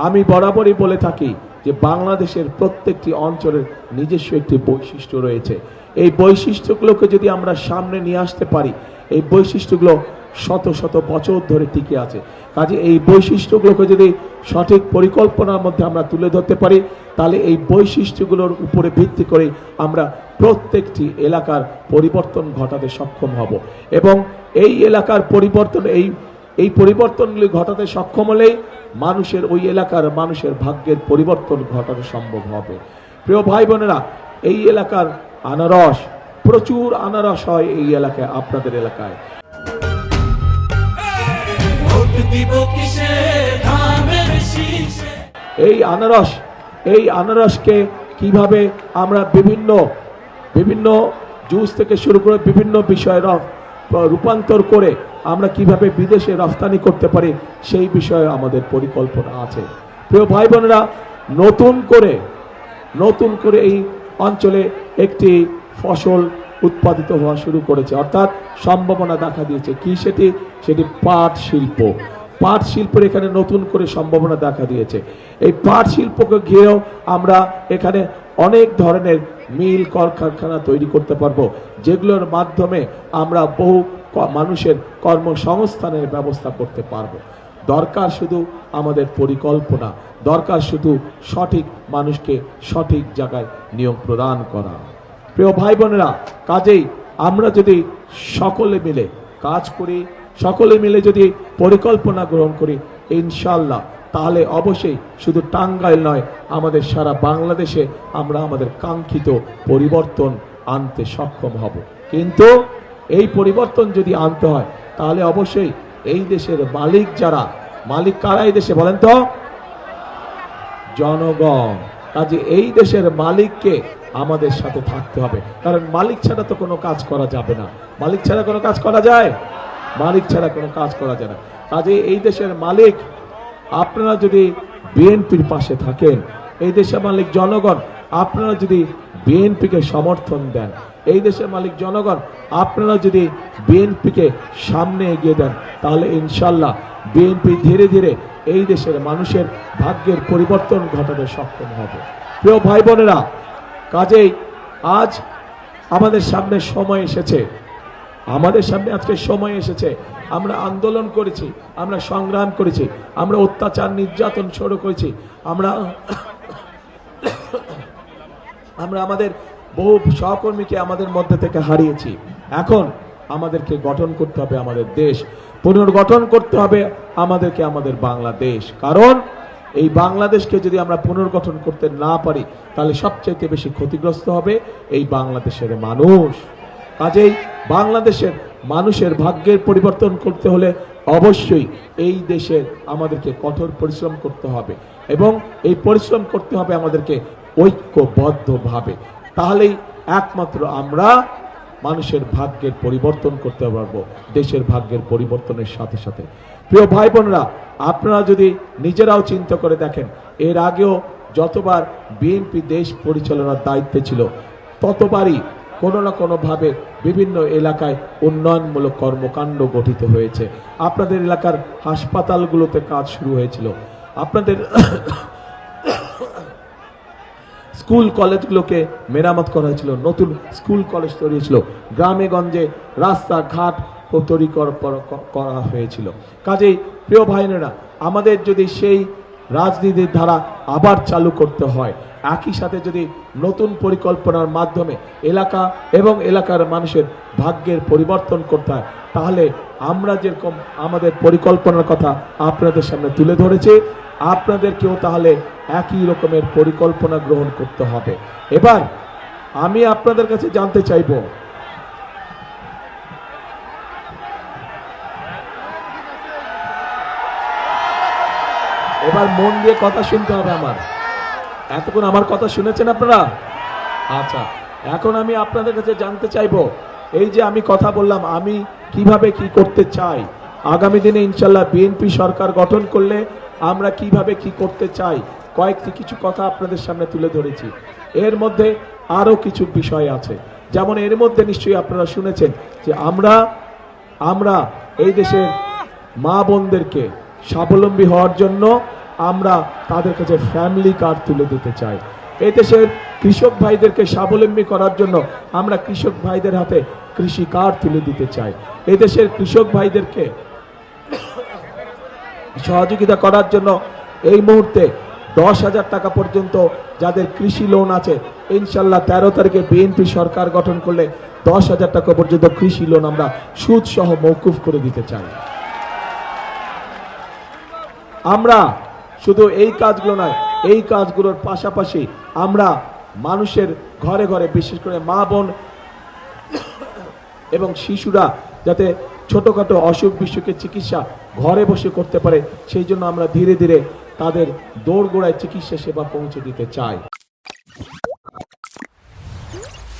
আমি বরাবরই বলে থাকি যে বাংলাদেশের প্রত্যেকটি অঞ্চলের নিজস্ব একটি বৈশিষ্ট্য রয়েছে। এই বৈশিষ্ট্যগুলোকে যদি আমরা সামনে নিয়ে আসতে পারি, এই বৈশিষ্ট্যগুলো শত শত বছর ধরে টিকে আছে। কাজে এই বৈশিষ্ট্যগুলোকে যদি সঠিক পরিকল্পনার মধ্যে আমরা তুলে ধরতে পারি, তাহলে এই বৈশিষ্ট্যগুলোর উপরে ভিত্তি করে আমরা প্রত্যেকটি এলাকার পরিবর্তন ঘটাতে সক্ষম হব এবং এই এলাকার পরিবর্তন এই পরিবর্তনগুলি ঘটাতে সক্ষম হলেই মানুষের ওই এলাকার মানুষের ভাগ্যের পরিবর্তন ঘটানো সম্ভব হবে। প্রিয় ভাই বোনেরা, এই এলাকার আনারস, প্রচুর আনারস হয় এই এলাকায়, আপনাদের এলাকায়। এই আনারসকে কিভাবে আমরা বিভিন্ন জুস থেকে শুরু করে বিভিন্ন বিষয়ে রূপান্তর করে আমরা কিভাবে বিদেশে রফতানি করতে পারি, সেই বিষয়ে আমাদের পরিকল্পনা আছে। প্রিয় ভাই বোনেরা, নতুন করে এই অঞ্চলে একটি ফসল উৎপাদিত হওয়া শুরু করেছে, অর্থাৎ সম্ভাবনা দেখা দিয়েছে। কি সেটি পাট শিল্প। পাট শিল্পের এখানে নতুন করে সম্ভাবনা দেখা দিয়েছে। এই পাট শিল্পকে ঘিরেও আমরা এখানে অনেক ধরনের মিল কলকারখানা তৈরি করতে পারবো, যেগুলোর মাধ্যমে আমরা বহু মানুষের কর্মসংস্থানের ব্যবস্থা করতে পারবো। দরকার শুধু আমাদের পরিকল্পনা, দরকার শুধু সঠিক মানুষকে সঠিক জায়গায় নিয়োগ প্রদান করা। প্রিয় ভাই বোনেরা, কাজেই আমরা যদি সকলে মিলে কাজ করি, সকলে মিলে যদি পরিকল্পনা গ্রহণ করি, ইনশাআল্লাহ তাহলে অবশ্যই শুধু টাঙ্গাইল নয়, আমাদের সারা বাংলাদেশে আমরা আমাদের কাঙ্ক্ষিত পরিবর্তন আনতে সক্ষম হব। কিন্তু এই পরিবর্তন যদি আনতে হয়, তাহলে অবশ্যই এই দেশের মালিক কারা এই দেশে বলেন তো? জনগণ। কাজে এই দেশের মালিককে আমাদের সাথে থাকতে হবে, কারণ মালিক ছাড়া তো কোনো কাজ করা যাবে না। মালিক ছাড়া কোনো কাজ করা যায়? মালিক ছাড়া কোনো কাজ করা যায় না। কাজে এই দেশের মালিক আপনারা যদি বিএনপির পাশে থাকেন, এই দেশের মালিক জনগণ আপনারা যদি বিএনপিকে সমর্থন দেন, এই দেশের মালিক জনগণ আপনারা যদি বিএনপিকে সামনে এগিয়ে দেন, তাহলে ইনশাল্লাহ বিএনপি ধীরে ধীরে এই দেশের মানুষের ভাগ্যের পরিবর্তন ঘটাতে সক্ষম হবে। প্রিয় ভাই বোনেরা, কাজেই আজ আমাদের সামনে সময় এসেছে, আজকে সময় এসেছে। আমরা আন্দোলন করেছি, আমরা সংগ্রাম করেছি, আমরা অত্যাচার নির্যাতন শুরু করেছি, আমরা আমাদের বহু সহকর্মীকে আমাদের মধ্যে থেকে হারিয়েছি। এখন আমাদেরকে গঠন করতে হবে আমাদের দেশ, পুনর্গঠন করতে হবে আমাদেরকে আমাদের বাংলাদেশ। কারণ এই বাংলাদেশকে যদি আমরা পুনর্গঠন করতে না পারি, তাহলে সবচেয়ে বেশি ক্ষতিগ্রস্ত হবে এই বাংলাদেশের মানুষ। কাজেই বাংলাদেশের মানুষের ভাগ্যের পরিবর্তন করতে হলে অবশ্যই এই দেশের আমাদেরকে কঠোর পরিশ্রম করতে হবে এবং এই পরিশ্রম করতে হবে আমাদেরকে ঐক্যবদ্ধভাবে। তাহলেই একমাত্র আমরা মানুষের ভাগ্যের পরিবর্তন করতে পারবো, দেশের ভাগ্যের পরিবর্তনের সাথে সাথে। প্রিয় ভাই বোনেরা, আপনারা যদি নিজেরাও চিন্তা করে দেখেন, এর আগেও যতবার বিএনপি দেশ পরিচালনার দায়িত্বে ছিল, ততবারই কোনো না কোনোভাবে বিভিন্ন এলাকায় উন্নয়নমূলক কর্মকাণ্ড গঠিত হয়েছে। আপনাদের এলাকার হাসপাতালগুলোতে কাজ শুরু হয়েছিল, আপনাদের স্কুল কলেজগুলোকে মেরামত করা হয়েছিল, নতুন স্কুল কলেজ তৈরি হয়েছিল, গ্রামে গঞ্জে রাস্তাঘাট তৈরি করা হয়েছিল। কাজেই প্রিয় ভাইরা, আমাদের যদি সেই রাজনীতির ধারা আবার চালু করতে হয়, একই সাথে যদি নতুন পরিকল্পনার মাধ্যমে এলাকা এবং এলাকার মানুষের ভাগ্যের পরিবর্তন করতে হয়, তাহলে আমরা যেরকম আমাদের পরিকল্পনার কথা আপনাদের সামনে তুলে ধরেছি, আপনাদেরকেও তাহলে একই রকমের পরিকল্পনা গ্রহণ করতে হবে। এবার আমি আপনাদের কাছে জানতে চাইব, এবার মন দিয়ে কথা শুনতে হবে আমার। এতক্ষণ আমার কথা শুনেছেন আপনারা? আচ্ছা, এখন আমি আপনাদের কাছে জানতে চাইব, এই যে আমি কথা বললাম, আমি কিভাবে কি করতে চাই, আগামী দিনে ইনশাল্লাহ বিএনপি সরকার গঠন করলে আমরা কিভাবে কি করতে চাই, কিছু কথা আপনাদের সামনে তুলে ধরেছি। এর মধ্যে আরো কিছু বিষয় আছে, যেমন এর মধ্যে নিশ্চয়ই আপনারা শুনেছেন যে আমরা এই দেশের মা বোনদেরকে স্বাবলম্বী হওয়ার জন্য আমরা তাদের কাছে ফ্যামিলি কার্ড তুলে দিতে চাই। এই দেশের কৃষক ভাইদেরকে স্বাবলম্বী করার জন্য আমরা কৃষক ভাইদের হাতে কৃষি কার্ড তুলে দিতে চাই। এই দেশের কৃষক ভাইদেরকে সহযোগিতা করার জন্য এই মুহূর্তে 10,000 টাকা পর্যন্ত যাদের কৃষি লোন আছে, ইনশাল্লাহ 13 তারিখে বিএনপি সরকার গঠন করলে 10,000 টাকা পর্যন্ত কৃষি লোন আমরা সুদ সহ মওকুফ করে দিতে চাই। আমরা শুধু এই কাজগুলো নয়, এই কাজগুলোর পাশাপাশি আমরা মানুষের ঘরে ঘরে, বিশেষ করে মা বোন এবং শিশুরা যাতে ছোটখাটো অসুখ বিসুখের চিকিৎসা ঘরে বসে করতে পারে, সেই জন্য আমরা ধীরে ধীরে তাদের দোরগোড়ায় চিকিৎসা সেবা পৌঁছে দিতে চাই।